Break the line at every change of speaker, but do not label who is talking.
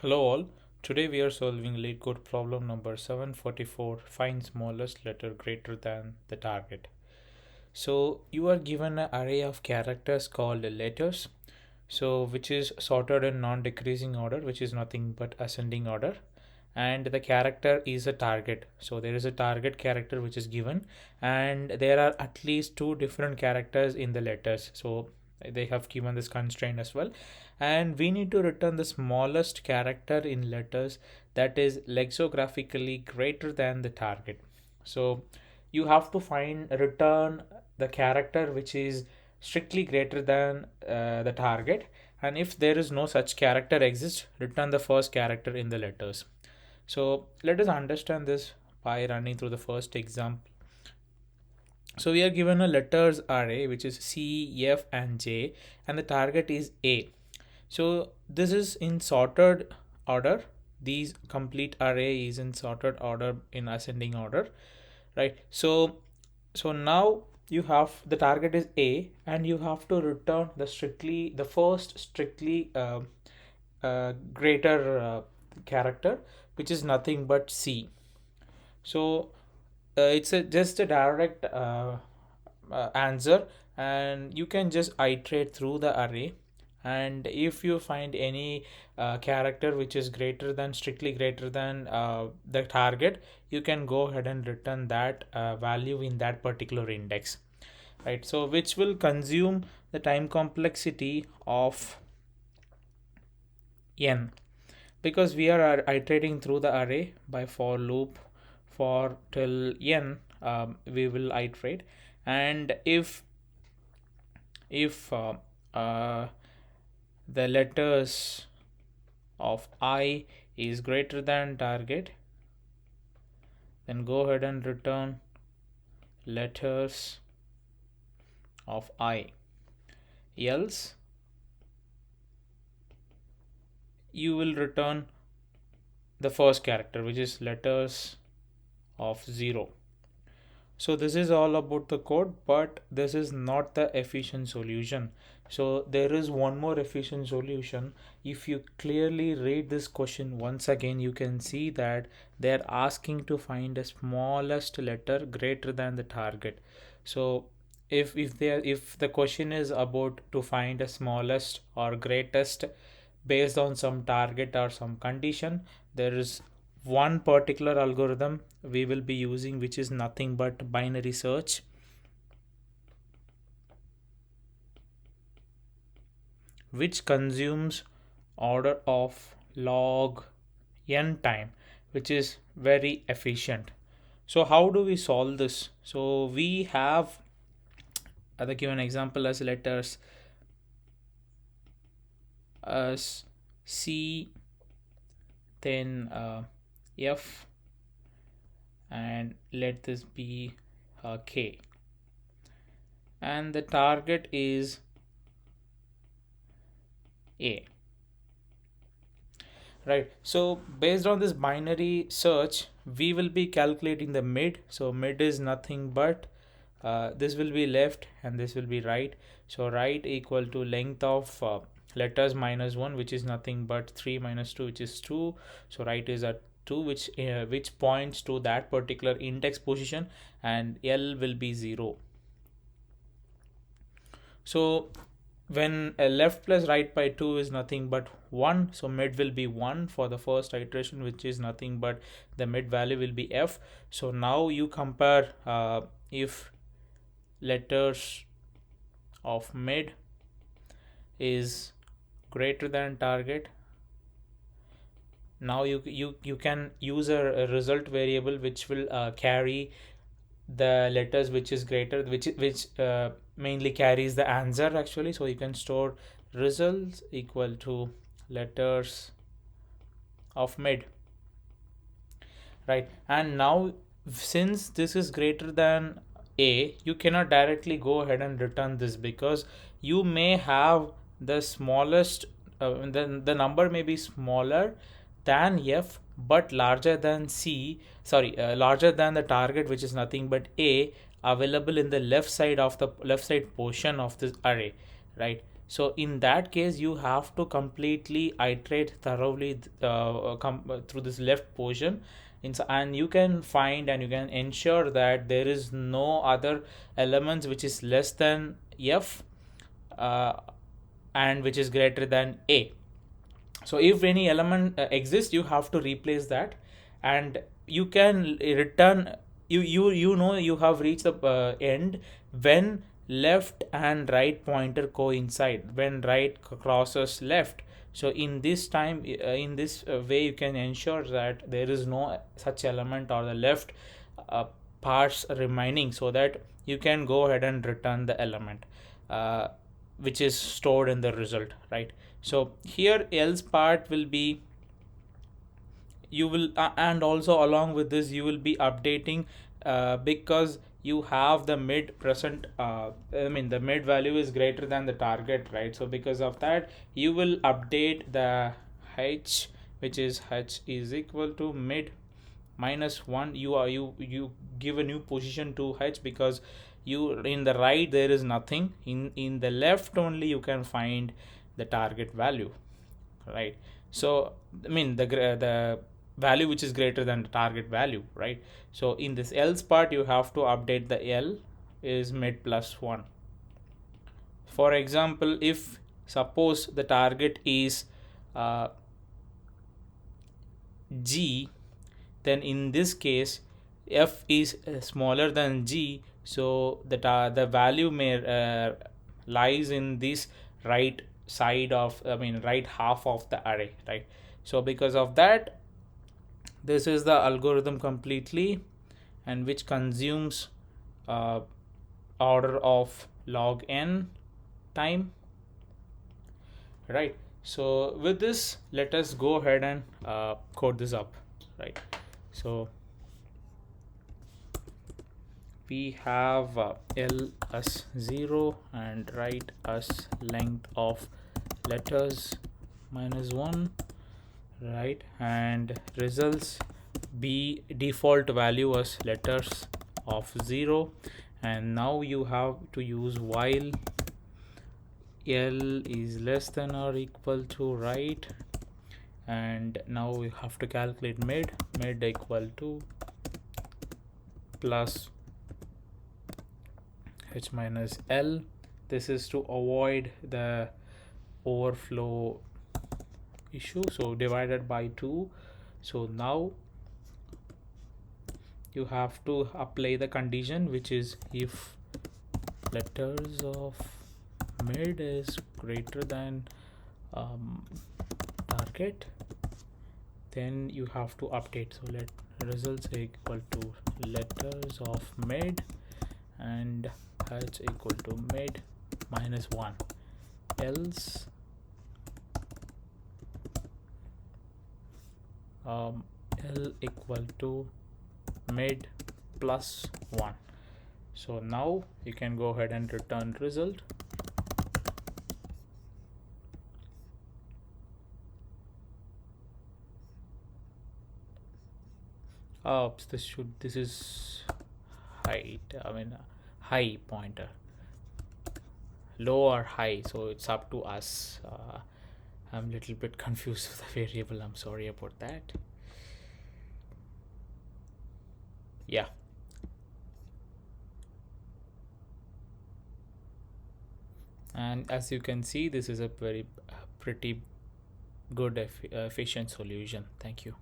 Hello all. Today we are solving LeetCode problem number 744. Find smallest letter greater than the target. So you are given an array of characters called letters. So which is sorted in non-decreasing order, which is nothing but ascending order. And the character is a target. So there is a target character which is given, and there are at least two different characters in the letters. So they have given this constraint as well, and we need to return the smallest character in letters that is lexicographically greater than the target. So you have to find return the character which is strictly greater than the target, and if there is no such character exists, return the first character in the letters. So let us understand this by running through the first example. So we are given a letters array which is C, F and J, and the target is A. So this is in sorted order. These complete array is in sorted order in ascending order, right? So now you have the target is A, and you have to return the first strictly greater character, which is nothing but C. So it's just a direct answer, and you can just iterate through the array, and if you find any character which is greater than strictly greater than the target, you can go ahead and return that value in that particular index, right? So which will consume the time complexity of n, because we are iterating through the array by for loop for till n. We will iterate, and if the letters of I is greater than target, then go ahead and return letters of I. Else you will return the first character, which is letters of 0. So this is all about the code, but this is not the efficient solution. So there is one more efficient solution. If you clearly read this question once again, you can see that they're asking to find the smallest letter greater than the target. So if the question is about to find a smallest or greatest based on some target or some condition, there is one particular algorithm we will be using, which is nothing but binary search, which consumes order of log n time, which is very efficient. So how do we solve this? So we have the given example as letters as C, then F, and let this be K, and the target is A, right? So based on this binary search, we will be calculating the mid. So mid is nothing but this will be left and this will be right. So right equal to length of letters minus 1, which is nothing but 3 minus 2, which is 2. So right is at 2, which points to that particular index position, and L will be 0. So when a left plus right by 2 is nothing but 1, so mid will be 1 for the first iteration, which is nothing but the mid value will be F. So now you compare if letters of mid is greater than target. Now you can use a result variable which will carry the letters which is greater, which mainly carries the answer actually. So you can store results equal to letters of mid, right? And now since this is greater than A, you cannot directly go ahead and return this, because you may have the smallest the number may be smaller than F but larger than C, sorry, larger than the target, which is nothing but A, available in the left side portion of this array, right? So in that case, you have to completely iterate thoroughly through this left portion, and you can find and you can ensure that there is no other elements which is less than f uh, and which is greater than a. So if any element exists, you have to replace that, and you can return. You have reached the end when left and right pointer coincide, when right crosses left. So in this time, in this way, you can ensure that there is no such element or the left uh, parts remaining, so that you can go ahead and return the element which is stored in the result, right? So here else part will be, you will and also along with this you will be updating because you have the mid present, I mean the mid value is greater than the target, right? So because of that, you will update the h, which is h is equal to mid minus 1. You give a new position to h, because you in the right there is nothing, in the left only you can find the target value, right? So I mean the value which is greater than the target value, right? So in this else part, you have to update the l is mid plus 1. For example, if suppose the target is g, then in this case f is smaller than g, so the value may lies in this right side of, I mean right half of the array, right? So because of that, this is the algorithm completely, and which consumes uh, order of log n time, right? So with this, let us go ahead and code this up, right? So we have l as 0 and right as length of letters minus 1, right? And results be default value as letters of 0. And now you have to use while l is less than or equal to right, and now we have to calculate mid equal to plus h minus l. This is to avoid the overflow issue, so divided by 2. So now you have to apply the condition, which is if letters of mid is greater than target, then you have to update. So let results equal to letters of mid and h equal to mid minus 1, else l equal to mid plus 1. So now you can go ahead and return result. This is height, I mean high pointer, low or high, so it's up to us. I'm a little bit confused with the variable, I'm sorry about that. Yeah, and as you can see, this is a very pretty good efficient solution. Thank you.